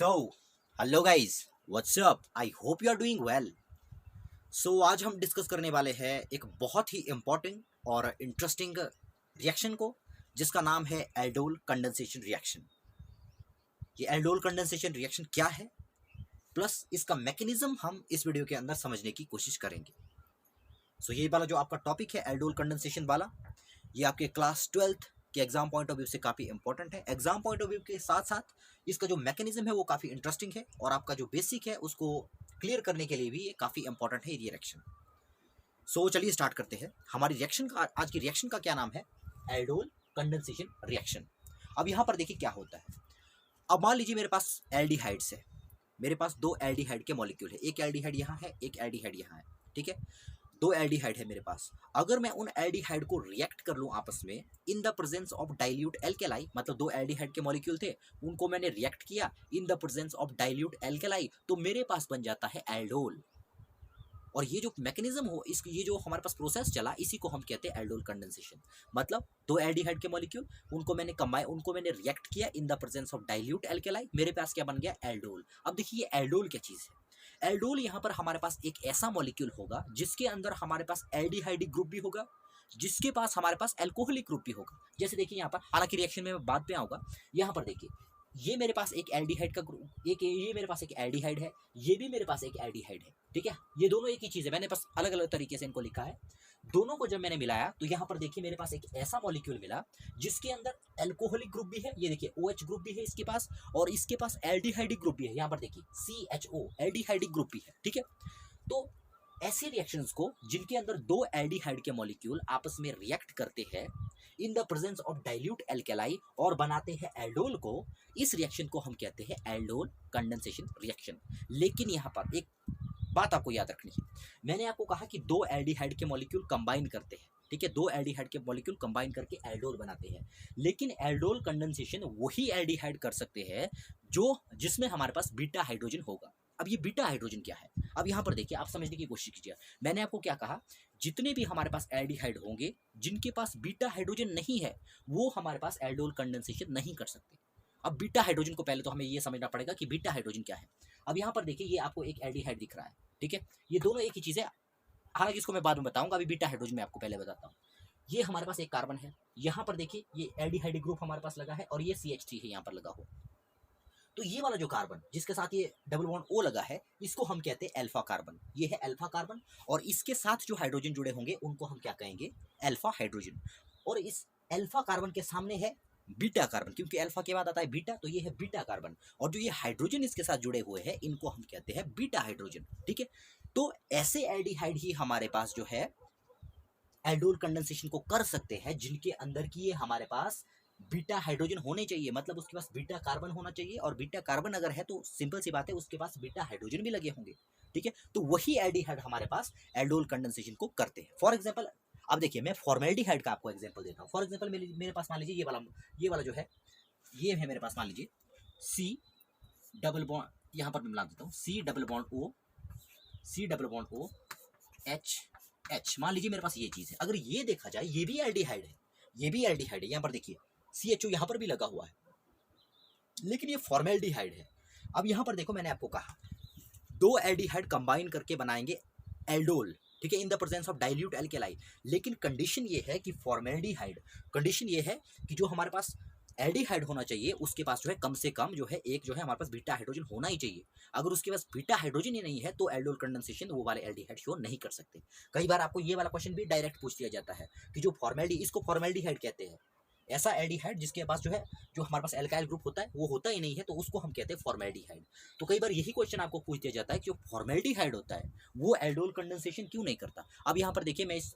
So hello guys, what's up. I hope you are doing well. आज हम discuss करने वाले हैं एक बहुत ही इम्पोर्टेंट और इंटरेस्टिंग रिएक्शन को, जिसका नाम है एल्डोल कंडेंसेशन रिएक्शन। ये एल्डोल कंडेंसेशन रिएक्शन क्या है, प्लस इसका मैकेनिज्म हम इस वीडियो के अंदर समझने की कोशिश करेंगे। ये वाला जो आपका टॉपिक है एल्डोल कंडेंसेशन वाला, ये आपके क्लास 12th के एग्जाम पॉइंट ऑफ व्यू से काफ़ी इंपॉर्टेंट है। एग्जाम पॉइंट ऑफ व्यू के साथ साथ इसका जो मैकेनिज्म है वो काफ़ी इंटरेस्टिंग है, और आपका जो बेसिक है उसको क्लियर करने के लिए भी ये काफ़ी इंपॉर्टेंट है ये रिएक्शन। चलिए स्टार्ट करते हैं। हमारी रिएक्शन का, आज की रिएक्शन का क्या नाम है? Aldol condensation reaction. अब यहाँ पर देखिए क्या होता है। अब मान लीजिए मेरे पास एल्डिहाइड्स है, मेरे पास दो एल्डिहाइड के मॉलिक्यूल है, एक एल्डिहाइड यहाँ है, एक एल्डिहाइड यहाँ है, ठीक है। दो एल्डिहाइड है मेरे पास। अगर मैं उन एल्डिहाइड को रिएक्ट कर लूँ आपस में इन the presence of dilute alkali, मतलब दो एल्डिहाइड के मॉलिक्यूल थे, उनको मैंने रिएक्ट किया इन the presence of dilute alkali, तो मेरे पास बन जाता है एल्डोल। और ये जो मैकेनिज्म हो, इस ये जो हमारे पास प्रोसेस चला, इसी को हम कहते हैं एल्डोल कंडेंसेशन। मतलब दो एल्डिहाइड के मॉलिक्यूल, उनको मैंने रिएक्ट किया इन the presence of dilute alkali, मेरे पास क्या बन गया? एल्डोल। अब देखिए एल्डोल क्या चीज़ है। एल्डोल यहाँ पर हमारे पास एक ऐसा मॉलिक्यूल होगा जिसके अंदर हमारे पास एल्डिहाइड ग्रुप भी होगा, जिसके पास हमारे पास एल्कोहलिक ग्रुप भी होगा। जैसे देखिए यहाँ पर, हालांकि रिएक्शन में बाद में आऊंगा। यहाँ पर देखिए, ये मेरे पास एक एल्डिहाइड का ग्रुप, ये मेरे पास एक एल्डिहाइड है, ये भी मेरे पास एक एल्डिहाइड है, ठीक है। ये दोनों एक ही चीज़ है, मैंने बस अलग अलग तरीके से इनको लिखा है। दोनों को जब मैंने मिलाया तो यहाँ पर देखिए मेरे पास एक ऐसा मॉलिक्यूल मिला जिसके अंदर एल्कोहलिक ग्रुप भी है, ये देखिए OH ग्रुप भी है इसके पास, और इसके पास एल्डिहाइड ग्रुप भी है, यहाँ पर देखिए CHO एल्डिहाइड ग्रुप भी है, ठीक है। तो ऐसे रिएक्शंस को जिनके अंदर दो एल्डिहाइड के मॉलिक्यूल आपस में रिएक्ट करते हैं इन the presence of dilute alkali और बनाते हैं एल्डोल को, इस रिएक्शन को हम कहते हैं एल्डोल कंडेंसेशन रिएक्शन। लेकिन यहाँ पर एक बात आपको याद रखनी है। मैंने आपको कहा कि दो एल्डिहाइड के मॉलिक्यूल कंबाइन करते हैं, ठीक है, दो एल्डिहाइड के मॉलिक्यूल कंबाइन करके एल्डोल बनाते हैं। लेकिन एल्डोल कंडेंसेशन वही एल्डिहाइड कर सकते हैं जो जिसमें हमारे पास बीटा हाइड्रोजन होगा। अब ये बीटा हाइड्रोजन क्या है? अब यहाँ पर देखिए, आप समझने की कोशिश कीजिए। मैंने आपको क्या कहा, जितने भी हमारे पास एल्डिहाइड होंगे जिनके पास बीटा हाइड्रोजन नहीं है, वो हमारे पास एल्डोल कंडेंसेशन नहीं कर सकते। अब बीटा हाइड्रोजन को पहले तो हमें ये समझना पड़ेगा कि बीटा हाइड्रोजन क्या है। अब यहाँ पर देखिए, ये आपको एक एल्डिहाइड दिख रहा है, ठीक है। ये दोनों एक ही चीज़ है, हालांकि इसको मैं बाद में बताऊंगा, अभी बीटा हाइड्रोजन मैं आपको पहले बताता हूँ। ये हमारे पास एक कार्बन है, यहाँ पर देखिए ये एल्डिहाइड ग्रुप हमारे पास लगा है, और ये CH3 है यहाँ पर लगा हो। तो ये वाला जो कार्बन जिसके साथ ये डबल बॉन्ड O लगा है, इसको हम कहते हैं अल्फा कार्बन। ये है अल्फा कार्बन, और इसके साथ जो हाइड्रोजन जुड़े होंगे उनको हम क्या कहेंगे? Alpha hydrogen. और इस अल्फा कार्बन के सामने है बीटा कार्बन, क्योंकि अल्फा के बाद आता है बीटा, तो ये है बीटा कार्बन। और जो ये हाइड्रोजन इसके साथ जुड़े हुए हैं इनको हम कहते हैं बीटा हाइड्रोजन, ठीक है। तो ऐसे एल्डिहाइड ही हमारे पास जो है एल्डोल कंडेंसेशन को कर सकते हैं, जिनके अंदर की ये हमारे पास बीटा हाइड्रोजन होने चाहिए, मतलब उसके पास बीटा कार्बन होना चाहिए, और बीटा कार्बन अगर है तो सिंपल सी बात है उसके पास बीटा हाइड्रोजन भी लगे होंगे, ठीक है। तो वही एल्डिहाइड हमारे पास एल्डोल कंडेंसेशन को करते हैं। फॉर एग्जांपल, अब देखिए मैं फॉर्मेल्डिहाइड का आपको एग्जांपल देता हूँ। फॉर एग्जांपल मेरे पास मान लीजिए ये वाला जो है, ये है मेरे पास मान लीजिए C डबल बॉन्ड, यहाँ पर मैं मिला देता हूँ C double bond O H, मान लीजिए मेरे पास ये चीज़ है। अगर ये देखा जाए, ये भी एल्डिहाइड है, ये भी एल्डिहाइड है, यहाँ पर देखिए CHO यहाँ पर भी लगा हुआ है, लेकिन ये फॉर्मेल्डिहाइड है। अब यहाँ पर देखो, मैंने आपको कहा दो एल्डिहाइड कंबाइन करके बनाएंगे एल्डोल, ठीक है, इन the presence of dilute alkali. लेकिन कंडीशन ये है कि फॉर्मेल्डिहाइड, कंडीशन ये है कि जो हमारे पास एल्डिहाइड होना चाहिए उसके पास जो है कम से कम जो है एक जो है हमारे पास बीटा हाइड्रोजन होना ही चाहिए। अगर उसके पास बीटा हाइड्रोजन ही नहीं है तो एल्डोल कंडेंसेशन वो वाले एल्डिहाइड शो नहीं कर सकते। कई बार आपको ये वाला क्वेश्चन भी डायरेक्ट पूछ दिया जाता है कि जो इसको फॉर्मेल्डिहाइड कहते हैं, ऐसा एल्डिहाइड जिसके पास जो है जो हमारे पास एल्काइल ग्रुप होता है वो होता ही नहीं है, तो उसको हम कहते हैं फॉर्मेल्डिहाइड। तो कई बार यही क्वेश्चन आपको पूछ दिया जाता है कि जो फॉर्मेल्डिहाइड होता है वो एल्डोल कंडेंसेशन क्यों नहीं करता। अब यहाँ पर देखिए, मैं इस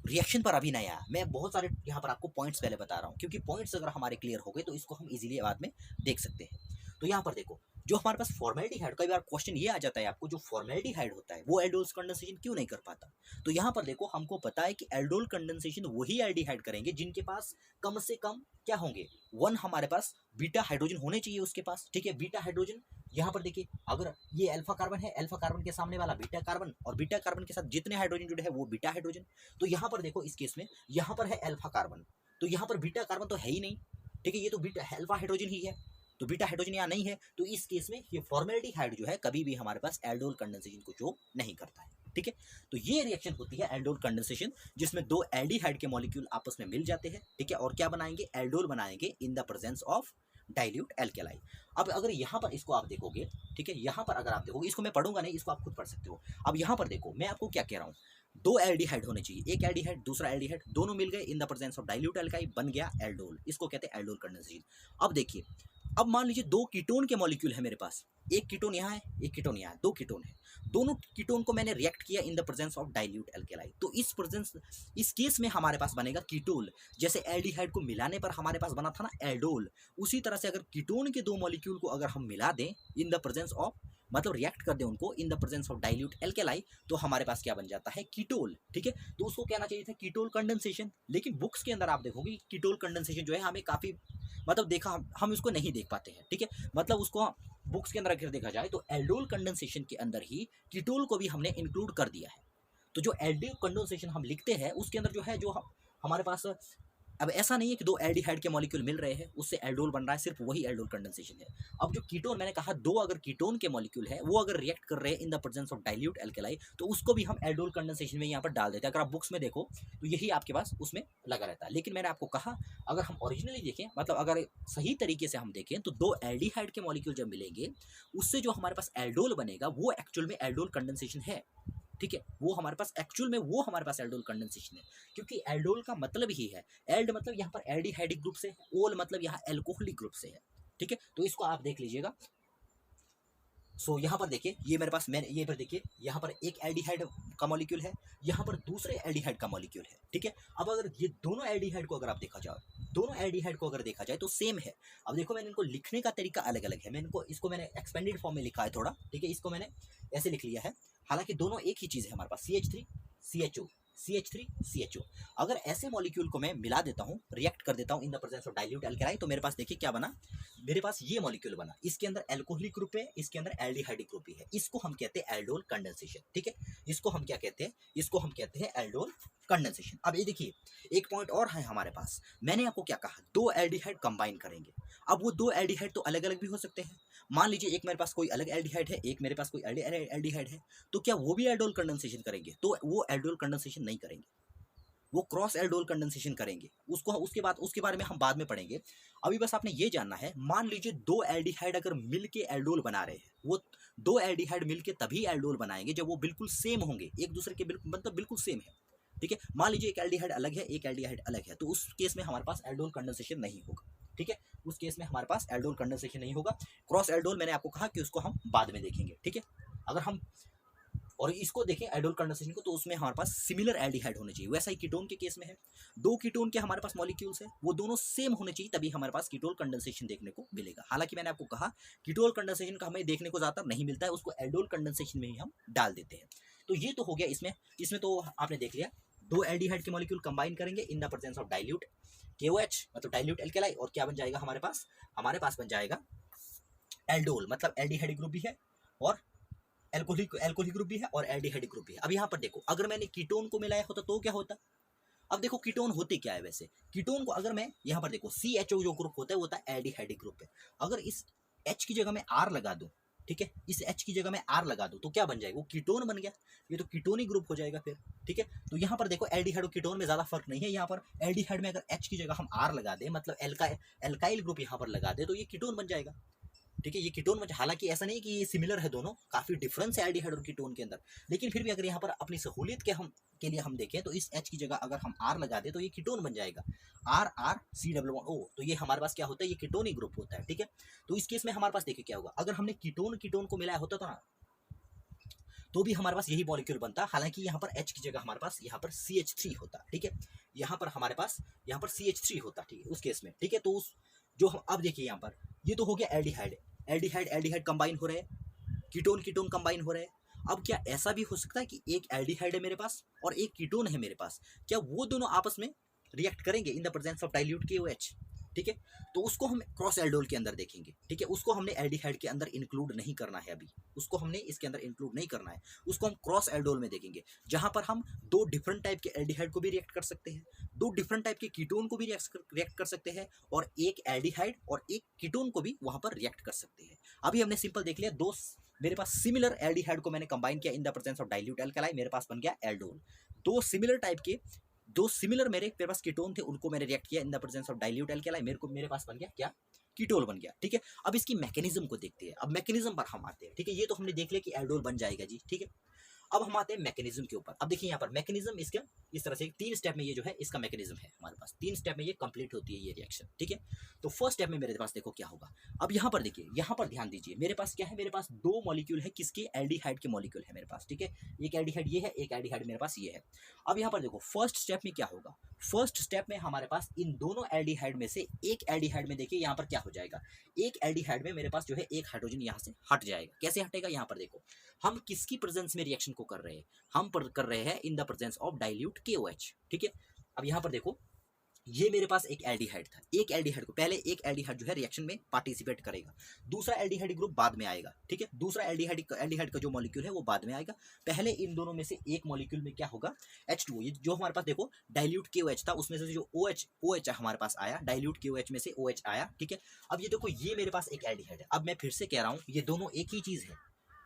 रिएक्शन पर अभी नहीं आया, मैं बहुत सारे यहाँ पर आपको पॉइंट्स पहले बता रहा हूँ, क्योंकि पॉइंट्स अगर हमारे क्लियर हो गए तो इसको हम इजीली बाद में देख सकते हैं। तो यहाँ पर देखो, जो हमारे पास फॉर्मेल्डिहाइड, कई बार क्वेश्चन ये आ जाता है आपको, जो फॉर्मेल्डिहाइड होता है वो एल्डोल कंडेंसेशन क्यों नहीं कर पाता। तो यहाँ पर देखो, हमको पता है कि एल्डोल कंडेंसेशन वही एल्डिहाइड करेंगे जिनके पास कम से कम क्या होंगे, वन हमारे पास बीटा हाइड्रोजन होने चाहिए उसके पास, ठीक है। बीटा हाइड्रोजन यहाँ पर देखिए, अगर ये अल्फा कार्बन है, अल्फा कार्बन के सामने वाला बीटा कार्बन, और बीटा कार्बन के साथ जितने हाइड्रोजन जुड़े हैं वो बीटा हाइड्रोजन। तो यहाँ पर देखो, इस केस में यहाँ पर है अल्फा कार्बन, तो यहाँ पर बीटा कार्बन तो है ही नहीं, ठीक है, ये तो बीटा अल्फा हाइड्रोजन ही है। तो बीटा हाइड्रोजन यहाँ नहीं है, तो इस केस में ये फॉर्मेल्डिहाइड जो है कभी भी हमारे पास एल्डोल कंडेंसेशन को शो नहीं करता है। ठीक है, तो ये रिएक्शन होती है एल्डोल कंडेंसेशन, जिसमें दो एल्डिहाइड के मॉलिक्यूल आपस में मिल जाते हैं। ठीक है, और क्या बनाएंगे, एल्डोल बनाएंगे इन the presence of dilute alkali. अब अगर यहाँ पर इसको आप देखोगे, ठीक है, यहाँ पर अगर आप देखोगे, इसको मैं पढ़ूंगा नहीं, इसको आप खुद पढ़ सकते हो। अब यहाँ पर देखो, मैं आपको क्या कह रहा हूँ, दो एल्डिहाइड होने चाहिए, एक एल्डिहाइड दूसरा एल्डिहाइड, दोनों मिल गए in the presence of dilute एल्काई, बन गया एल्डोल, इसको कहते हैं एल्डोल कंडेंसेशन। अब देखिए, अब मान लीजिए दो कीटोन के मॉलिक्यूल है मेरे पास, एक कीटोन यहाँ है, एक कीटोन यहाँ है, दो कीटोन है, दोनों कीटोन को मैंने रिएक्ट किया इन the presence of dilute alkali, तो इस केस में हमारे पास बनेगा कीटोल। जैसे एल्डिहाइड को मिलाने पर हमारे पास बना था ना एल्डोल, उसी तरह से अगर कीटोन के दो मॉलिक्यूल को अगर हम मिला दें इन द प्रेजेंस ऑफ, मतलब रिएक्ट कर दें उनको इन the presence of dilute alkali, तो हमारे पास क्या बन जाता है, कीटोल। ठीक है, तो उसको कहना चाहिए था कीटोल कंडेंसेशन, लेकिन बुक्स के अंदर आप देखोगे कीटोल कंडेंसेशन जो है हमें काफ़ी मतलब देखा हम उसको नहीं देख पाते हैं। ठीक है, मतलब उसको बुक्स के अंदर अगर देखा जाए तो एल्डोल कंडेंसेशन के अंदर ही कीटोल को भी हमने इंक्लूड कर दिया है। तो जो एल्डोल कंडेंसेशन हम लिखते हैं उसके अंदर जो है जो हमारे पास, अब ऐसा नहीं है कि दो एल्डिहाइड के मॉलिक्यूल मिल रहे हैं उससे एल्डोल बन रहा है, सिर्फ वही एल्डोल कंडेंसेशन है। अब जो कीटोन, मैंने कहा दो अगर कीटोन के मॉलिक्यूल है वो अगर रिएक्ट कर रहे हैं इन the presence of dilute alkali, तो उसको भी हम एल्डोल कंडेंसेशन में यहाँ पर डाल देते हैं। अगर आप बुक्स में देखो तो यही आपके पास उसमें लगा रहता है। लेकिन मैंने आपको कहा अगर हम ओरिजिनली देखें, मतलब अगर सही तरीके से हम देखें, तो दो एल्डिहाइड के मॉलिक्यूल जब मिलेंगे उससे जो हमारे पास एल्डोल बनेगा वो एक्चुअल में एल्डोल कंडेंसेशन है। ठीक है, वो हमारे पास एक्चुअल में वो हमारे पास एल्डोल कंडेंसेशन है, क्योंकि एल्डोल का मतलब ही है, एल्ड मतलब यहाँ पर एल्डिहाइडिक ग्रुप से है, ओल मतलब यहाँ एल्कोहलिक ग्रुप से है। ठीक है, तो इसको आप देख लीजिएगा। सो यहाँ पर देखिए, ये मेरे पास, मैंने ये पर देखिए, यहाँ पर एक एल्डिहाइड का मॉलिक्यूल है, यहाँ पर दूसरे एल्डिहाइड का मॉलिक्यूल है। ठीक है, अब अगर ये दोनों एल्डिहाइड को अगर आप देखा जाए, दोनों एल्डिहाइड को अगर देखा जाए तो सेम है। अब देखो, मैंने इनको लिखने का तरीका अलग अलग है, इसको मैंने एक्सपेंडेड फॉर्म में लिखा है थोड़ा। ठीक है, इसको मैंने ऐसे लिख लिया है, हालांकि दोनों एक ही चीज़ है हमारे पास, CH3 CHO CH3 CHO। अगर ऐसे मॉलिक्यूल को मैं मिला देता हूँ, रिएक्ट कर देता हूँ इन the presence of dilute alkali, तो मेरे पास देखिए क्या बना, मेरे पास ये मॉलिक्यूल बना, इसके अंदर एल्कोहलिक ग्रुप है, इसके अंदर एल्डिहाइडिक ग्रुप है, इसको हम कहते हैं एल्डोल कंडेंसेशन। ठीक है, इसको हम क्या कहते हैं, इसको हम कहते हैं एल्डोल कंडेंसेशन। अब ये देखिए, एक पॉइंट और है हमारे पास, मैंने आपको क्या कहा, दो एल्डिहाइड कंबाइन करेंगे। अब वो दो एल्डिहाइड तो अलग अलग भी हो सकते हैं, मान लीजिए एक मेरे पास कोई अलग एल्डिहाइड है, एक मेरे पास कोई एल्डिहाइड है, तो क्या वो भी एल्डोल कंडेंसेशन करेंगे, तो वो एल्डोल कंडेंसेशन नहीं करेंगे, वो क्रॉस एल्डोल कंडेंसेशन करेंगे। उसको उसके बारे में हम बाद में पढ़ेंगे। अभी बस आपने ये जानना है, मान लीजिए दो एल्डिहाइड अगर मिलके एल्डोल बना रहे हैं, वो दो एल्डिहाइड मिलके तभी एल्डोल बनाएंगे जब वो बिल्कुल सेम होंगे, एक दूसरे के मतलब बिल्कुल सेम है। ठीक है, मान लीजिए एक एल्डिहाइड अलग है, एक एल्डिहाइड अलग है, तो उस केस में हमारे पास एल्डोल कंडेंसेशन नहीं होगा। ठीक है, उस केस में हमारे पास एल्डोल कंडेंसेशन नहीं होगा। क्रॉस एल्डोल मैंने आपको कहा कि उसको हम बाद में देखेंगे। ठीक है, अगर हम और इसको देखें एल्डोल कंडेंसेशन को, तो उसमें हमारे पास सिमिलर एल्डिहाइड होने चाहिए। वैसा ही कीटोन के केस में है, दो कीटोन के हमारे पास मॉलिक्यूल्स है, वो दोनों सेम होने चाहिए, तभी हमारे पास कीटोल कंडेंसेशन देखने को मिलेगा। हालांकि मैंने आपको कहा कीटोल कंडेंसेशन का हमें देखने को ज़्यादातर नहीं मिलता है, उसको एल्डोल कंडेंसेशन में ही हम डाल देते हैं। तो ये तो हो गया इसमें तो आपने देख लिया, दो एल्डिहाइड के मॉलिक्यूल कंबाइन करेंगे इन the presence of dilute KOH, मतलब डाइल्यूट एल्केलाई, और क्या बन जाएगा हमारे पास बन जाएगा एल्डोल, मतलब एल्डिहाइड ग्रुप भी है और एल्कोहलिक ग्रुप भी है और एल्डिहाइड ग्रुप भी है। अब यहाँ पर देखो, अगर मैंने कीटोन को मिलाया होता तो क्या होता। अब देखो कीटोन होते क्या है, वैसे कीटोन को अगर मैं यहाँ पर देखो, CHO जो ग्रुप होता है वो होता है एल्डिहाइड ग्रुप है। अगर इस H की जगह मैं R लगा दूं, ठीक है, इस H की जगह मैं R लगा दूं, तो क्या बन जाएगा, वो कीटोन बन गया, ये तो कीटोनिक ग्रुप हो जाएगा फिर। ठीक है, तो यहाँ पर देखो एल्डिहाइड और कीटोन में ज़्यादा फर्क नहीं है। यहाँ पर एल्डिहाइड में अगर H की जगह हम R लगा दें, मतलब एल्काइल ग्रुप यहाँ पर लगा दे, तो ये कीटोन बन जाएगा। ठीक है, ये कीटोन में, हालांकि ऐसा नहीं कि ये सिमिलर है, दोनों काफ़ी डिफरेंस है एल्डिहाइड और कीटोन के अंदर, लेकिन फिर भी अगर यहाँ पर अपनी सहूलियत के लिए हम देखें तो इस H की जगह अगर हम R लगा दें तो ये कीटोन बन जाएगा, RRCOO, तो ये हमारे पास क्या होता है, ये कीटोनिक ग्रुप होता है। ठीक है, तो इस केस में हमारे पास देखिए क्या होगा, अगर हमने कीटोन को मिलाया होता ना, तो भी हमारे पास यही मॉलिक्यूल बनता, हालांकि यहाँ पर H की जगह हमारे पास यहाँ पर CH3 होता। ठीक है, यहाँ पर हमारे पास यहाँ पर CH3 होता। ठीक है, उस केस में। ठीक है, तो उस जो हम अब देखिए यहाँ पर, ये तो हो गया एल्डिहाइड कंबाइन हो रहे हैं, कीटोन कंबाइन हो रहे हैं। अब क्या ऐसा भी हो सकता है कि एक एल्डिहाइड है मेरे पास और एक कीटोन है मेरे पास, क्या वो दोनों आपस में रिएक्ट करेंगे इन the presence of dilute KOH? ठीक है। तो उसको हम क्रॉस एल्डोल के अंदर देखेंगे, ठीक है। उसको हमने एल्डिहाइड के अंदर इंक्लूड नहीं करना है अभी, उसको हमने इसके अंदर इंक्लूड नहीं करना है, उसको हम क्रॉस एल्डोल में देखेंगे, जहां पर हम दो डिफरेंट टाइप के एल्डिहाइड को भी रिएक्ट कर सकते हैं, दो डिफरेंट टाइप के कीटोन को भी रिएक्ट कर सकते हैं, और एक एल्डिहाइड और एक कीटोन को भी वहां पर रिएक्ट कर सकते हैं। अभी हमने सिंपल देख लिया, दो मेरे पास सिमिलर एल्डिहाइड को मैंने कंबाइन किया इन the presence of dilute alkali, मेरे पास बन गया एल्डोल। दो सिमिलर टाइप के, दो सिमिलर मेरे पास कीटोन थे, उनको मैंने रिएक्ट किया इन the presence of dilute alkali, मेरे पास बन गया क्या, कीटोल बन गया, ठीक है। अब इसकी मैकेनिज्म को देखते हैं, अब मैकेनिज्म पर हम आते हैं, ठीक है। ये तो हमने देख लिया कि एल्डोल बन जाएगा जी, ठीक है। अब हम आते हैं मैकेनिज्म के ऊपर। अब देखिए यहाँ पर मैकेनिज्म इसका इस तरह से 3 स्टेप में ये जो है इसका मैकेनिज्म है हमारे पास, 3 स्टेप में ये कंप्लीट होती है ये रिएक्शन, ठीक है। तो फर्स्ट स्टेप में मेरे पास देखो क्या होगा। अब यहाँ पर देखिए, यहाँ पर ध्यान दीजिए, मेरे पास क्या है, मेरे पास दो मॉलिक्यूल है, किसके, एल्डिहाइड के मॉलिक्यूल है मेरे पास, ठीक है। एक एल्डिहाइड ये है, एक एल्डिहाइड मेरे पास ये है। अब यहाँ पर देखो फर्स्ट स्टेप में क्या होगा, फर्स्ट स्टेप में हमारे पास इन दोनों एल्डिहाइड में से एक एल्डिहाइड में देखिए यहाँ पर क्या हो जाएगा, एक एल्डिहाइड में मेरे पास जो है एक हाइड्रोजन यहाँ से हट जाएगा। कैसे हटेगा, यहाँ पर देखो, हम किसकी प्रेजेंस में रिएक्शन को कर रहे हैं, हम कर रहे हैं इन the presence of dilute KOH, ठीक है। अब यहाँ पर देखो, ये मेरे पास एक एल्डिहाइड था, एक एल्डिहाइड को पहले एक एल्डिहाइड जो है रिएक्शन में पार्टिसिपेट करेगा, दूसरा एल्डिहाइड ग्रुप बाद में आएगा, ठीक है। दूसरा एल्डिहाइड का जो मॉलिक्यूल है वो बाद में आएगा। पहले इन दोनों में से एक मॉलिक्यूल में क्या होगा, H2O, ये जो हमारे पास देखो डाइल्यूट KOH था, उसमें से जो OH हमारे पास आया, डाइल्यूट KOH में से OH आया, ठीक है। अब ये देखो, ये मेरे पास एक एल्डिहाइड है। अब मैं फिर से कह रहा हूँ, ये दोनों एक ही चीज है,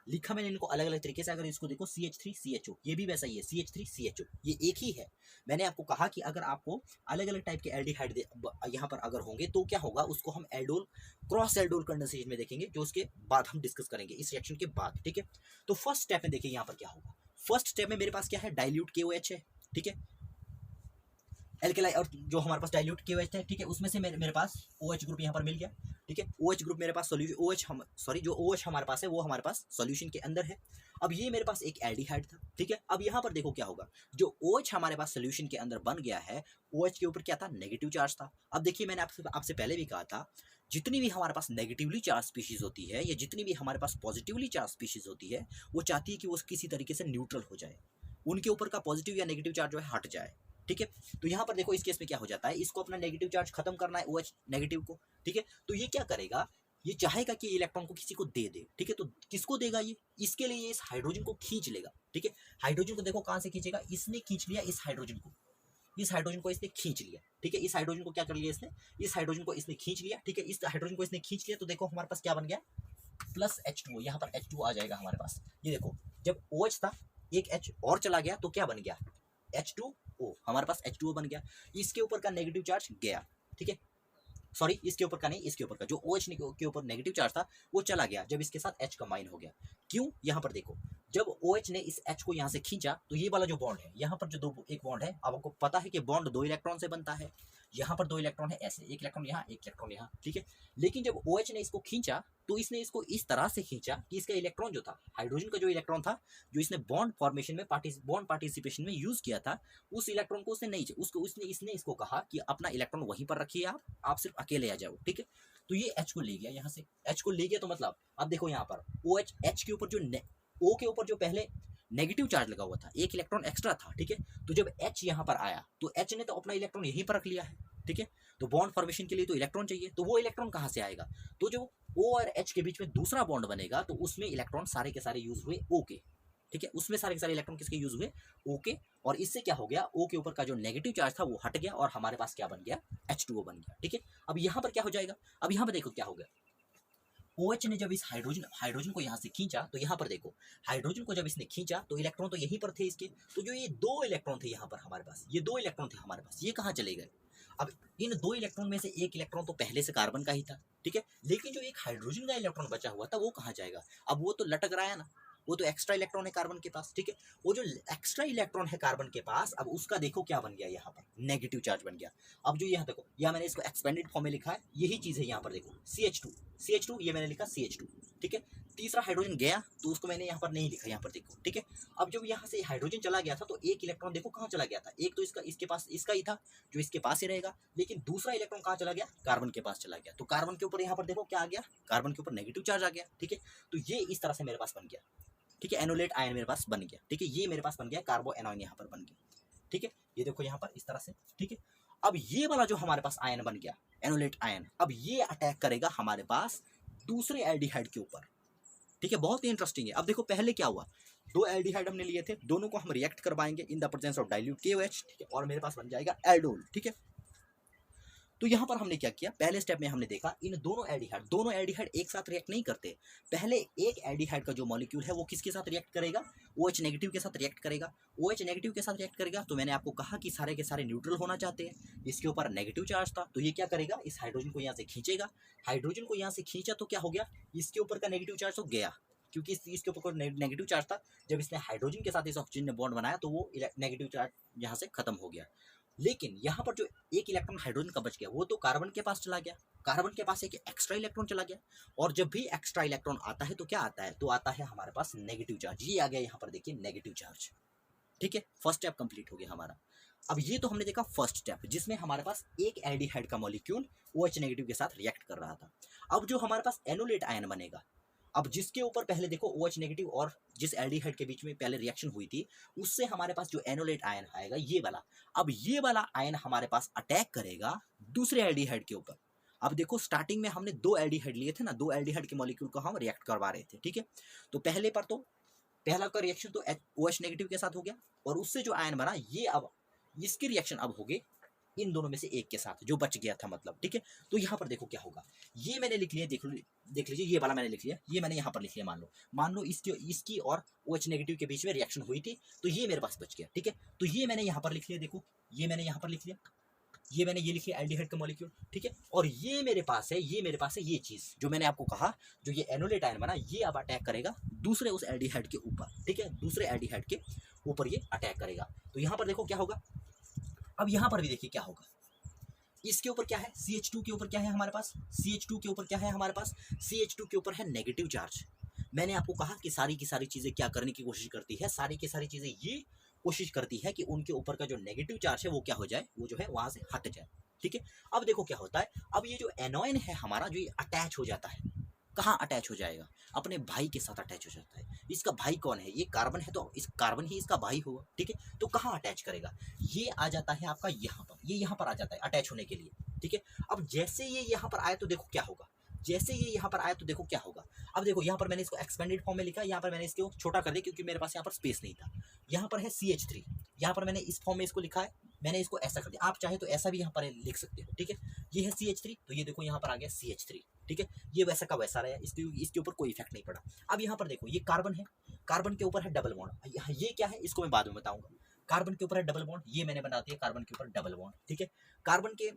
लिखा मैंने इनको अलग अलग तरीके से। अगर इसको देखो CH3CHO, ये भी वैसा ही है CH3CHO, ये एक ही है। मैंने आपको कहा कि अगर आपको अलग अलग टाइप के एल्डिहाइड यहाँ पर अगर होंगे तो क्या होगा, उसको हम एल्डोल क्रॉस एल्डोल कंडेंसेशन में देखेंगे, जो उसके बाद हम डिस्कस करेंगे इस रिएक्शन के बाद, ठीक है। तो फर्स्ट स्टेप में देखिए यहाँ पर क्या होगा, फर्स्ट स्टेप में मेरे पास क्या है, डाइल्यूट KOH है, ठीक है, एल्केलाई, और जो हमारे पास डाइल्यूट KOH है, ठीक है, उसमें से मेरे पास OH ग्रुप यहाँ पर मिल गया, ठीक है। OH ग्रुप मेरे पास सोल्यूशन, जो OH हमारे पास है वो हमारे पास सॉल्यूशन के अंदर है। अब ये मेरे पास एक एल्डिहाइड था, ठीक है। अब यहाँ पर देखो क्या होगा, जो OH हमारे पास सॉल्यूशन के अंदर बन गया है, OH के ऊपर क्या था, नेगेटिव चार्ज था। अब देखिए, मैंने आपसे पहले भी कहा था, जितनी भी हमारे पास नेगेटिवली चार्ज स्पीशीज होती है या जितनी भी हमारे पास पॉजिटिवली चार्ज स्पीशीज होती है, वो चाहती है कि वो किसी तरीके से न्यूट्रल हो जाए, उनके ऊपर का पॉजिटिव या नेगेटिव चार्ज जो है हट जाए, ठीक है। तो यहाँ पर देखो, इस केस में क्या हो जाता है, इसको अपना नेगेटिव चार्ज खत्म करना है, OH नेगेटिव को, ठीक है। तो ये क्या करेगा, ये चाहेगा कि इलेक्ट्रॉन को किसी को दे दे, ठीक है। तो किसको देगा ये, इसके लिए इस हाइड्रोजन को खींच लेगा, ठीक है। हाइड्रोजन को देखो कहां से खींचेगा, इसने खींच लिया इस हाइड्रोजन को, इस हाइड्रोजन को इसने खींच लिया, ठीक है। इस हाइड्रोजन को क्या कर लिया इसने, इस हाइड्रोजन को इसने खींच लिया, ठीक है। इस हाइड्रोजन को इसने खींच लिया, तो देखो हमारे पास क्या बन गया, प्लस H2O, यहाँ पर H2O आ जाएगा हमारे पास। ये देखो, जब OH था, एक H और चला गया, तो क्या बन गया, H2O, हमारे पास H2O बन गया। इसके ऊपर का नेगेटिव चार्ज गया, ठीक है, सॉरी इसके ऊपर का नहीं, इसके ऊपर का जो OH के ऊपर नेगेटिव चार्ज था वो चला गया जब इसके साथ H कंबाइन हो गया। क्यों, यहाँ पर देखो, जब OH ने इस H को यहाँ से खींचा, तो ये वाला जो बॉन्ड है, यहाँ पर जो एक बॉन्ड है, अब आपको पता है कि बॉन्ड 2 इलेक्ट्रॉन से बनता है, यहाँ पर 2 इलेक्ट्रॉन है, ऐसे एक इलेक्ट्रॉन यहाँ, एक इलेक्ट्रॉन यहाँ, ठीक है। लेकिन जब OH ने इसको खींचा, तो इसने इसको इस तरह से खींचा कि इसका इलेक्ट्रॉन जो था, हाइड्रोजन का जो इलेक्ट्रॉन था, जो इसने बॉन्ड फॉर्मेशन में बॉन्ड पार्टिसिपेशन में यूज किया था, उस इलेक्ट्रॉन को उसने नहीं, इसने इसको कहा कि अपना इलेक्ट्रॉन वहीं पर रखिए, आप सिर्फ अकेले आ जाओ, ठीक है। तो ये H को ले गया, यहाँ से H को ले गया, तो मतलब अब देखो यहाँ पर OH, H के ऊपर जो O के ऊपर जो पहले नेगेटिव चार्ज लगा हुआ था, एक इलेक्ट्रॉन एक्स्ट्रा था, ठीक है। तो जब H यहाँ पर आया, तो H ने तो अपना इलेक्ट्रॉन यहीं पर रख लिया है, ठीक है। तो बॉन्ड फॉर्मेशन के लिए तो इलेक्ट्रॉन चाहिए, तो वो इलेक्ट्रॉन कहाँ से आएगा, तो जो O और H के बीच में दूसरा बॉन्ड बनेगा, तो उसमें इलेक्ट्रॉन सारे के सारे यूज हुए O के, ठीक है। उसमें सारे के सारे इलेक्ट्रॉन किसके यूज हुए, O के, और इससे क्या हो गया, O के ऊपर का जो नेगेटिव चार्ज था वो हट गया, और हमारे पास क्या बन गया, H2O बन गया, ठीक है। अब यहाँ पर क्या हो जाएगा, अब यहाँ पर देखो क्या हो गया, OH ने जब इस हाइड्रोजन को यहाँ से खींचा, तो यहाँ पर देखो, हाइड्रोजन को जब इसने खींचा, तो इलेक्ट्रॉन तो यहीं पर थे इसके, तो जो ये 2 इलेक्ट्रॉन थे यहाँ पर हमारे पास, ये 2 इलेक्ट्रॉन थे हमारे पास, ये कहाँ चले गए। अब इन 2 इलेक्ट्रॉन में से एक इलेक्ट्रॉन तो पहले से कार्बन का ही था, ठीक है। लेकिन जो एक हाइड्रोजन का इलेक्ट्रॉन बचा हुआ था वो कहाँ जाएगा, अब वो तो लटक रहा है ना, वो तो एक्स्ट्रा इलेक्ट्रॉन है कार्बन के पास, ठीक है। वो जो एक्स्ट्रा इलेक्ट्रॉन है कार्बन के पास, अब उसका देखो क्या बन गया, यहाँ पर नेगेटिव चार्ज बन गया। अब जो यहाँ देखो, यहाँ मैंने इसको एक्सपेंडेड फॉर्म में लिखा है, यही चीज है यहाँ पर देखो, CH2, ये मैंने लिखा CH2, ठीक है। तीसरा हाइड्रोजन गया, तो उसको मैंने यहाँ पर नहीं लिखा, यहाँ पर देखो, ठीक है। अब जब यहाँ से हाइड्रोजन चला गया था, तो एक इलेक्ट्रॉन देखो कहाँ चला गया था, एक तो इसके पास इसका ही था, जो इसके पास ही रहेगा, लेकिन दूसरा इलेक्ट्रॉन कहाँ चला गया, कार्बन के पास चला गया। तो कार्बन के ऊपर यहाँ पर देखो क्या आ गया, कार्बन के ऊपर नेगेटिव चार्ज आ गया, ठीक है। तो ये इस तरह से मेरे पास बन गया, ठीक है, एनोलेट आयन मेरे पास बन गया, ठीक है। ये मेरे पास बन गया कार्बो एनॉन, यहाँ पर बन गया, ठीक है। ये देखो यहाँ पर इस तरह से, ठीक है। अब ये वाला जो हमारे पास आयन बन गया एनोलेट आयन, अब ये अटैक करेगा हमारे पास दूसरे एल्डिहाइड के ऊपर। ठीक है, बहुत ही इंटरेस्टिंग है। अब देखो पहले क्या हुआ, दो एल्डिहाइड हमने लिए थे, दोनों को हम रिएक्ट करवाएंगे इन the presence of dilute KOH, ठीक है, और मेरे पास बन जाएगा एल्डोल। ठीक है, तो यहाँ पर हमने क्या किया, पहले स्टेप में हमने देखा इन दोनों एल्डिहाइड एक साथ रिएक्ट नहीं करते। पहले एक एल्डिहाइड का जो मॉलिक्यूल है वो किसके साथ रिएक्ट करेगा, OH नेगेटिव के साथ रिएक्ट करेगा। OH नेगेटिव के साथ रिएक्ट करेगा तो मैंने आपको कहा कि सारे के सारे न्यूट्रल होना चाहते हैं, इसके ऊपर नेगेटिव चार्ज था, तो ये क्या करेगा, इस हाइड्रोजन को यहाँ से खींचेगा। हाइड्रोजन को यहाँ से खींचा तो क्या हो गया, इसके ऊपर का नेगेटिव चार्ज तो गया, क्योंकि इसके ऊपर नेगेटिव चार्ज था। जब इसने हाइड्रोजन के साथ इस ऑक्सीजन ने बॉन्ड बनाया तो वो नेगेटिव चार्ज यहाँ से खत्म हो गया। लेकिन यहाँ पर जो एक इलेक्ट्रॉन हाइड्रोजन का बच गया वो तो कार्बन के पास चला गया, कार्बन के पास एक एक्स्ट्रा इलेक्ट्रॉन चला गया, और जब भी एक्स्ट्रा इलेक्ट्रॉन आता है तो क्या आता है, तो आता है हमारे पास नेगेटिव चार्ज। ये आ गया यहाँ पर देखिए नेगेटिव चार्ज। ठीक है, फर्स्ट स्टेप कंप्लीट हो गया हमारा। अब ये तो हमने देखा फर्स्ट स्टेप जिसमें हमारे पास एक एल्डिहाइड का मॉलिक्यूल OH नेगेटिव के साथ रिएक्ट कर रहा था। अब जो हमारे पास एनोलेट आयन बनेगा, अब जिसके ऊपर पहले देखो OH नेगेटिव और जिस एल्डिहाइड के बीच में पहले रिएक्शन हुई थी उससे हमारे पास जो एनोलेट आयन आएगा ये वाला, अब ये वाला आयन हमारे पास अटैक करेगा दूसरे एल्डिहाइड के ऊपर। अब देखो स्टार्टिंग में हमने दो एल्डिहाइड लिए थे ना, दो एल्डिहाइड के मॉलिक्यूल को हम रिएक्ट करवा रहे थे। ठीक है, तो पहले पर तो पहला का रिएक्शन तो OH नेगेटिव के साथ हो गया, और उससे जो आयन बना ये अब इसकी रिएक्शन अब हो गई इन दोनों में से एक के साथ जो बच गया था मतलब। ठीक है, तो यहाँ पर देखो क्या होगा, ये मैंने लिख लिया, देख लीजिए ये वाला मैंने लिख लिया, ये मैंने यहाँ पर लिख लिया। मान लो इसकी और OH नेगेटिव के बीच में रिएक्शन हुई थी तो ये मेरे पास बच गया। ठीक है, तो ये मैंने यहाँ पर लिख लिया, देखो ये मैंने यहाँ पर लिख लिया, ये मैंने ये लिखी एल्डिहाइड का मॉलिक्यूल। ठीक है, और ये मेरे पास है, ये चीज़ जो मैंने आपको कहा, जो ये एनोलेट आयन बना ये अब अटैक करेगा दूसरे उस एल्डिहाइड के ऊपर। ठीक है, दूसरे एल्डिहाइड के ऊपर ये अटैक करेगा। तो यहाँ पर देखो क्या होगा, अब यहाँ पर भी देखिए क्या होगा, इसके ऊपर क्या है, CH2 के ऊपर क्या है हमारे पास, CH2 के ऊपर क्या है हमारे पास, CH2 के ऊपर है नेगेटिव चार्ज। मैंने आपको कहा कि सारी की सारी चीज़ें क्या करने की कोशिश करती है, सारी की सारी चीज़ें ये कोशिश करती है कि उनके ऊपर का जो नेगेटिव चार्ज है वो क्या हो जाए, वो जो है वहाँ से हट जाए। ठीक है, अब देखो क्या होता है, अब ये जो एनोइन है हमारा, जो ये अटैच हो जाता है, कहाँ अटैच हो जाएगा, अपने भाई के साथ अटैच हो जाता है। इसका भाई कौन है, ये कार्बन है, तो इस कार्बन ही इसका भाई होगा। ठीक है, तो कहाँ अटैच करेगा, ये आ जाता है आपका यहाँ पर, ये यहाँ पर आ जाता है अटैच होने के लिए। ठीक है, अब जैसे ये यहाँ पर आए तो देखो क्या होगा, जैसे ये यहाँ पर आया तो देखो क्या होगा। अब देखो यहाँ पर मैंने इसको एक्सपेंडेड फॉर्म में लिखा, यहाँ पर मैंने इसको छोटा कर दिया क्योंकि मेरे पास यहाँ पर स्पेस नहीं था। यहाँ पर है CH3, यहाँ पर मैंने इस फॉर्म में इसको लिखा है, मैंने इसको ऐसा कर दिया, आप चाहे तो ऐसा भी यहाँ पर लिख सकते हो। ठीक है, ये है CH3, तो ये देखो यहाँ पर आ गया CH3। ठीक है, ये वैसा का वैसा रहा, इसके ऊपर कोई इफेक्ट नहीं पड़ा। अब यहाँ पर देखो ये कार्बन है, कार्बन के ऊपर है डबल बॉन्ड, ये क्या है इसको मैं बाद में बताऊंगा। कार्बन के ऊपर है डबल बॉन्ड, ये मैंने बना दिया कार्बन के ऊपर डबल बॉन्ड। ठीक है, कार्बन के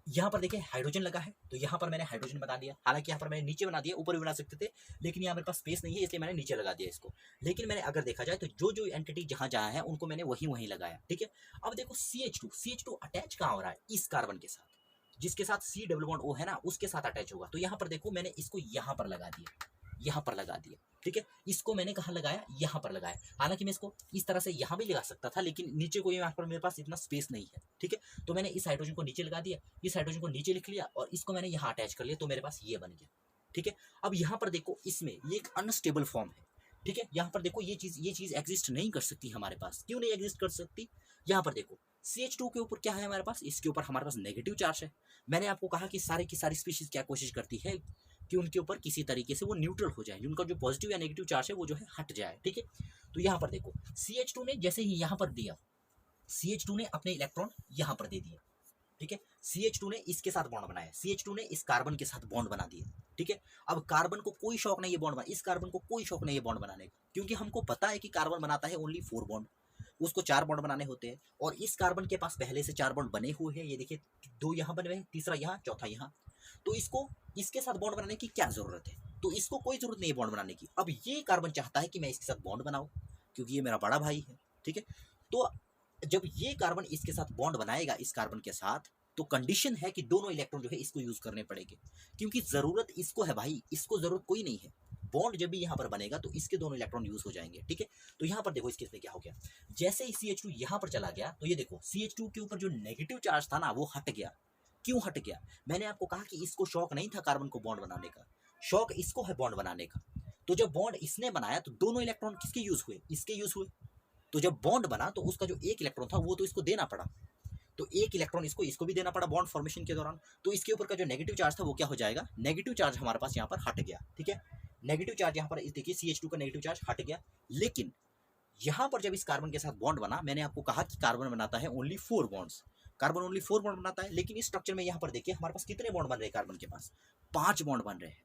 यहाँ पर देखिए हाइड्रोजन लगा है, तो यहाँ पर मैंने हाइड्रोजन बना दिया। हालांकि यहाँ पर मैंने नीचे बना दिया, ऊपर भी बना सकते थे, लेकिन यहाँ मेरे पास स्पेस नहीं है इसलिए मैंने नीचे लगा दिया इसको। लेकिन मैंने अगर देखा जाए तो जो जो एंटिटी जहाँ जहाँ है उनको मैंने वहीं लगाया। ठीक है, अब देखो CH2 अटैच कहाँ हो रहा है, इस कार्बन के साथ, जिसके साथ C डबल बॉन्ड O है ना, उसके साथ अटैच होगा। तो यहाँ पर देखो मैंने इसको यहाँ पर लगा दिया, यहाँ पर लगा दिया। ठीक है, इसको मैंने कहाँ लगाया, यहाँ पर लगाया। हालांकि मैं इसको इस तरह से यहाँ भी लगा सकता था, लेकिन नीचे को यहाँ पर मेरे पास इतना स्पेस नहीं है। ठीक है, तो मैंने इस हाइड्रोजन को नीचे लगा दिया, इस हाइड्रोजन को नीचे लिख लिया और इसको मैंने यहाँ अटैच कर लिया, तो मेरे पास ये बन गया। ठीक है, अब यहाँ पर देखो इसमें ये एक अनस्टेबल फॉर्म है। ठीक है, यहाँ पर देखो ये चीज़ एग्जिस्ट नहीं कर सकती हमारे पास। क्यों नहीं एग्जिस्ट कर सकती, यहाँ पर देखो CH2 के ऊपर क्या है हमारे पास, इसके ऊपर हमारे पास नेगेटिव चार्ज है। मैंने आपको कहा कि सारी की सारी स्पीशीज क्या कोशिश करती है कि उनके ऊपर किसी तरीके से वो न्यूट्रल हो जाए, उनका जो पॉजिटिव या नेगेटिव चार्ज है वो जो है हट जाए। ठीक है, तो यहाँ पर देखो CH2 ने जैसे ही यहाँ पर दिया, CH2 ने अपने इलेक्ट्रॉन यहाँ पर दे दिया। ठीक है, CH2 ने इसके साथ बॉन्ड बनाया, CH2 ने इस कार्बन के साथ बॉन्ड बना दिया। ठीक है, अब कार्बन को कोई शौक नहीं है बॉन्ड बना, इस कार्बन को कोई शौक नहीं है बॉन्ड बनाने का, क्योंकि हमको पता है कि कार्बन बनाता है ओनली 4 बॉन्ड, उसको 4 बॉन्ड बनाने होते हैं, और इस कार्बन के पास पहले से 4 बॉन्ड बने हुए हैं। ये देखिए 2 यहाँ बने हुए हैं, तीसरा यहाँ, चौथा यहाँ, तो इसको इसके साथ बॉन्ड बनाने की क्या जरूरत है, तो इसको कोई जरूरत नहीं है बॉन्ड बनाने की। अब ये कार्बन चाहता है कि मैं इसके साथ बॉन्ड बनाऊं क्योंकि ये मेरा बड़ा भाई है। ठीक है, तो जब ये कार्बन इसके साथ बॉन्ड बनाएगा इस कार्बन के साथ, तो कंडीशन है कि दोनों इलेक्ट्रॉन जो है इसको यूज करने पड़ेंगे, क्योंकि जरूरत इसको है भाई, इसको जरूरत कोई नहीं है। बॉन्ड जब भी यहाँ पर बनेगा तो इसके दोनों इलेक्ट्रॉन यूज हो जाएंगे। ठीक है, तो यहाँ पर देखो इस केस में क्या हो गया, जैसे ही CH2 यहाँ पर चला गया तो ये देखो CH2 के ऊपर जो नेगेटिव चार्ज था ना वो हट गया। क्यों हट गया, मैंने आपको कहा कि इसको शौक नहीं था कार्बन को बॉन्ड बनाने का, शौक इसको है बॉन्ड बनाने का। तो जब बॉन्ड इसने बनाया तो दोनों इलेक्ट्रॉन किसके यूज हुए, इसके यूज हुए। तो जब बॉन्ड बना तो उसका जो एक इलेक्ट्रॉन था वो तो इसको देना पड़ा, तो एक इलेक्ट्रॉन इसको भी देना पड़ा बॉन्ड फॉर्मेशन के दौरान। तो इसके ऊपर का जो नेगेटिव चार्ज था वो क्या हो जाएगा, नेगेटिव चार्ज हमारे पास यहाँ पर हट गया। ठीक है, नेगेटिव चार्ज यहाँ पर देखिए CH2 का नेगेटिव चार्ज हट गया। लेकिन यहाँ पर जब इस कार्बन के साथ बॉन्ड बना, मैंने आपको कहा कि कार्बन बनाता है only 4 bonds, carbon only 4 bond बनाता है। लेकिन इस स्ट्रक्चर में यहाँ पर देखिए हमारे पास कितने बॉन्ड बन रहे हैं, कार्बन के पास 5 बॉन्ड बन रहे हैं।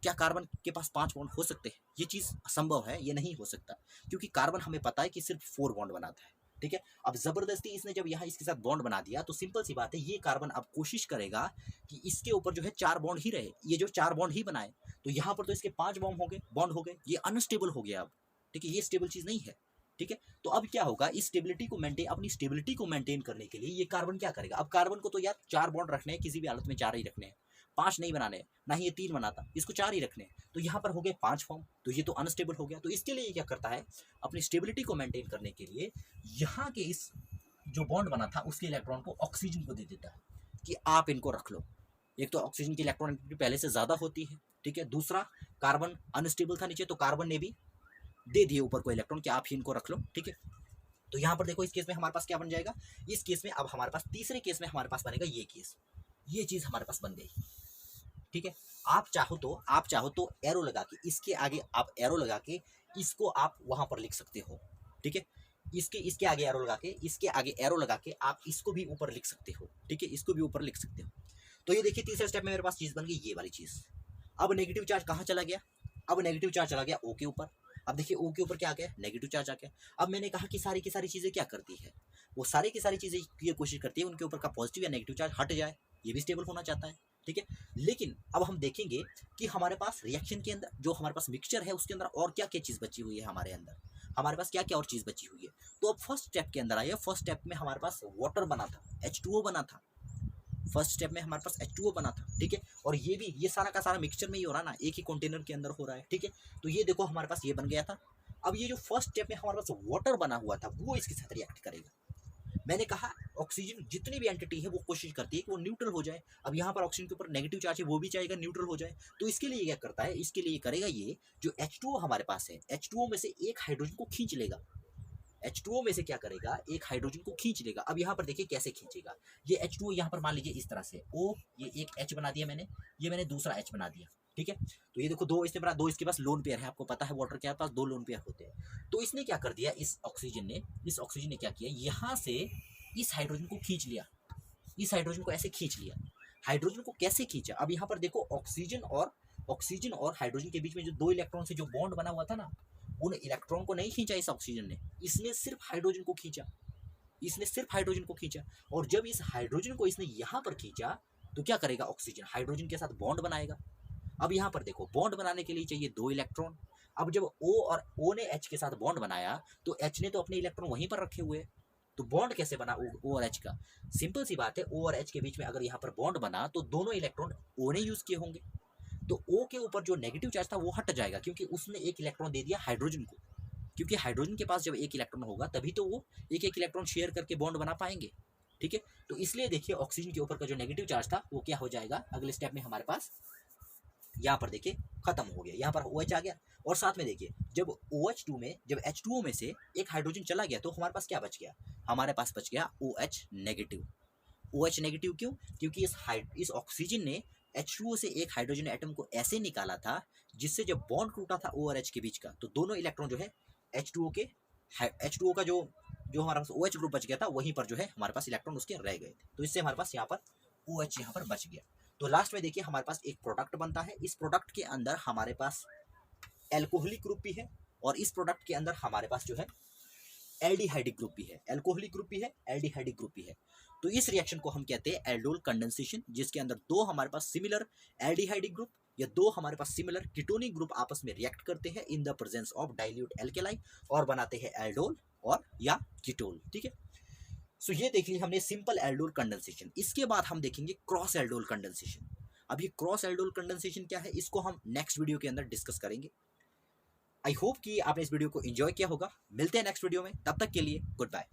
क्या कार्बन के पास 5 बॉन्ड हो सकते हैं? ये चीज़ असंभव है, ये नहीं हो सकता, क्योंकि कार्बन हमें पता है कि सिर्फ 4 बॉन्ड बनाता है। ठीक है, अब जबरदस्ती इसने जब यहाँ इसके साथ बॉन्ड बना दिया तो सिंपल सी बात है, ये कार्बन अब कोशिश करेगा कि इसके ऊपर जो है 4 बॉन्ड ही रहे, ये जो 4 बॉन्ड ही बनाए। तो यहाँ पर तो इसके 5 बॉन्ड हो गए, ये अनस्टेबल हो गया अब। ठीक है, ये स्टेबल चीज़ नहीं है। ठीक है, तो अब क्या होगा, इस स्टेबिलिटी को अपनी स्टेबिलिटी को मेंटेन करने के लिए ये कार्बन क्या करेगा, अब कार्बन को तो यार 4 बॉन्ड रखने हैं, किसी भी हालत में 4 ही रखने हैं, 5 नहीं बनाने, ना ही ये 3 बनाता, इसको 4 ही रखने। तो यहाँ पर हो गए 5 फॉर्म, तो ये तो अनस्टेबल हो गया। तो इसके लिए क्या करता है, अपनी स्टेबिलिटी को मेंटेन करने के लिए यहाँ के इस जो बॉन्ड बना था उसके इलेक्ट्रॉन को ऑक्सीजन को दे देता है कि आप इनको रख लो। एक तो ऑक्सीजन की इलेक्ट्रॉन पहले से ज़्यादा होती है। ठीक है, दूसरा कार्बन अनस्टेबल था नीचे, तो कार्बन ने भी दे दिए ऊपर को इलेक्ट्रॉन कि आप ही इनको रख लो। ठीक है, तो यहाँ पर देखो इस केस में हमारे पास क्या बन जाएगा, इस केस में अब हमारे पास तीसरे केस में हमारे पास बनेगा ये केस, ये चीज़ हमारे पास बन गई। ठीक है, आप चाहो तो एरो लगा के इसके आगे आप एरो लगा के इसको आप वहां पर लिख सकते हो। ठीक है, इसके आगे एरो लगा के, इसके आगे एरो लगा के आप इसको भी ऊपर लिख सकते हो। ठीक है, इसको भी ऊपर लिख सकते हो। तो ये देखिए तीसरे स्टेप में मेरे पास चीज़ बन गई ये वाली चीज़। अब नेगेटिव चार्ज कहाँ चला गया, अब नेगेटिव चार्ज चला गया O के ऊपर। अब देखिए O के ऊपर क्या आ गया, नेगेटिव चार्ज आ गया। अब मैंने कहा कि सारी की सारी चीज़ें क्या करती है, वो सारी की सारी चीज़ें ये कोशिश करती है उनके ऊपर का पॉजिटिव या नेगेटिव चार्ज हट जाए, ये भी स्टेबल होना चाहता है। ठीक है, लेकिन अब हम देखेंगे कि हमारे पास रिएक्शन के अंदर जो हमारे पास मिक्सचर है उसके अंदर और क्या क्या चीज़ बची हुई है, हमारे पास क्या क्या और चीज़ बची हुई है। तो अब फर्स्ट स्टेप के अंदर आइए, फर्स्ट स्टेप में हमारे पास वाटर बना था, H2O बना था। फर्स्ट स्टेप में हमारे पास H2O बना था। ठीक है, और ये सारा का सारा मिक्सचर में ही हो रहा है ना, एक ही कंटेनर के अंदर हो रहा है। ठीक है, तो ये देखो हमारे पास ये बन गया था। अब ये जो फर्स्ट स्टेप में हमारे पास वाटर बना हुआ था वो इसके साथ रिएक्ट करेगा। मैंने कहा ऑक्सीजन जितनी भी एंटिटी है वो कोशिश करती है कि वो न्यूट्रल हो जाए। अब यहाँ पर ऑक्सीजन के ऊपर नेगेटिव चार्ज है, वो भी चाहेगा न्यूट्रल हो जाए। तो इसके लिए क्या करता है, इसके लिए करेगा ये जो H2O हमारे पास है, H2O में से एक हाइड्रोजन को खींच लेगा। H2O में से क्या करेगा, एक हाइड्रोजन को खींच लेगा। अब यहाँ पर देखिए कैसे खींचेगा, ये H2O यहाँ पर मान लीजिए इस तरह से O, ये एक H बना दिया मैंने, ये मैंने दूसरा H बना दिया। ठीक है, तो ये देखो दो इसने बना, दो इसके पास लोन पेयर है, आपको पता है वाटर के पास 2 लोन पेयर होते हैं। तो इसने क्या कर दिया, इस ऑक्सीजन ने क्या किया, यहाँ से इस हाइड्रोजन को खींच लिया, इस हाइड्रोजन को ऐसे खींच लिया। हाइड्रोजन को कैसे खींचा, अब यहाँ पर देखो ऑक्सीजन और हाइड्रोजन के बीच में जो 2 इलेक्ट्रॉन से जो बॉन्ड बना हुआ था ना, उन इलेक्ट्रॉन को नहीं खींचा इस ऑक्सीजन ने, इसने सिर्फ हाइड्रोजन को खींचा। और जब इस हाइड्रोजन को इसने यहाँ पर खींचा तो क्या करेगा, ऑक्सीजन हाइड्रोजन के साथ बॉन्ड बनाएगा। अब यहाँ पर देखो बॉन्ड बनाने के लिए चाहिए 2 इलेक्ट्रॉन। अब जब O ने H के साथ बॉन्ड बनाया तो H ने तो अपने इलेक्ट्रॉन वहीं पर रखे हुए, तो बॉन्ड कैसे बना O और H का, सिंपल सी बात है, O और H के बीच में अगर यहाँ पर बॉन्ड बना तो दोनों इलेक्ट्रॉन O ने यूज किए होंगे, तो O के ऊपर जो नेगेटिव चार्ज था वो हट जाएगा, क्योंकि उसने एक इलेक्ट्रॉन दे दिया हाइड्रोजन को। क्योंकि हाइड्रोजन के पास जब एक इलेक्ट्रॉन होगा तभी तो वो एक इलेक्ट्रॉन शेयर करके बॉन्ड बना पाएंगे। ठीक है, तो इसलिए देखिए ऑक्सीजन के ऊपर का जो नेगेटिव चार्ज था वो क्या हो जाएगा, अगले स्टेप में हमारे पास यहाँ पर देखिए खत्म हो गया, यहाँ पर OH आ गया। और साथ में देखिए जब H2O में से एक हाइड्रोजन चला गया तो हमारे पास क्या बच गया, हमारे पास बच गया OH नेगेटिव। OH नेगेटिव क्यों, क्योंकि इस ऑक्सीजन ने H2O से एक हाइड्रोजन एटम को ऐसे निकाला था जिससे जब बॉन्ड टूटा था O और H के बीच का, तो दोनों इलेक्ट्रॉन जो है H2O का जो हमारे पास OH ग्रुप बच गया था वहीं पर जो है हमारे पास इलेक्ट्रॉन उसके रह गए थे, तो इससे हमारे पास यहाँ पर OH यहाँ पर बच गया। तो लास्ट में देखिए हमारे पास एक प्रोडक्ट बनता है, इस प्रोडक्ट के अंदर हमारे पास एल्कोहलिक ग्रुप भी है और इस प्रोडक्ट के अंदर हमारे पास जो है एल्डिहाइडिक ग्रुप भी है, एल्कोहलिक ग्रुप भी है, एल्डिहाइडिक ग्रुप भी है। तो इस रिएक्शन को हम कहते हैं एल्डोल कंडेंसेशन, जिसके अंदर 2 हमारे पास सिमिलर एल्डिहाइडिक ग्रुप या 2 हमारे पास सिमिलर कीटोनिक ग्रुप आपस में रिएक्ट करते हैं इन the presence of dilute alkali और बनाते हैं एल्डोल और या कीटोल। ठीक है, सो ये देख लीजिए हमने सिंपल एल्डोल कंडेंसेशन। इसके बाद हम देखेंगे क्रॉस एल्डोल कंडेंसेशन। अब ये क्रॉस एल्डोल कंडेंसेशन क्या है, इसको हम नेक्स्ट वीडियो के अंदर डिस्कस करेंगे। आई होप कि आपने इस वीडियो को एंजॉय किया होगा। मिलते हैं नेक्स्ट वीडियो में, तब तक के लिए गुड बाय।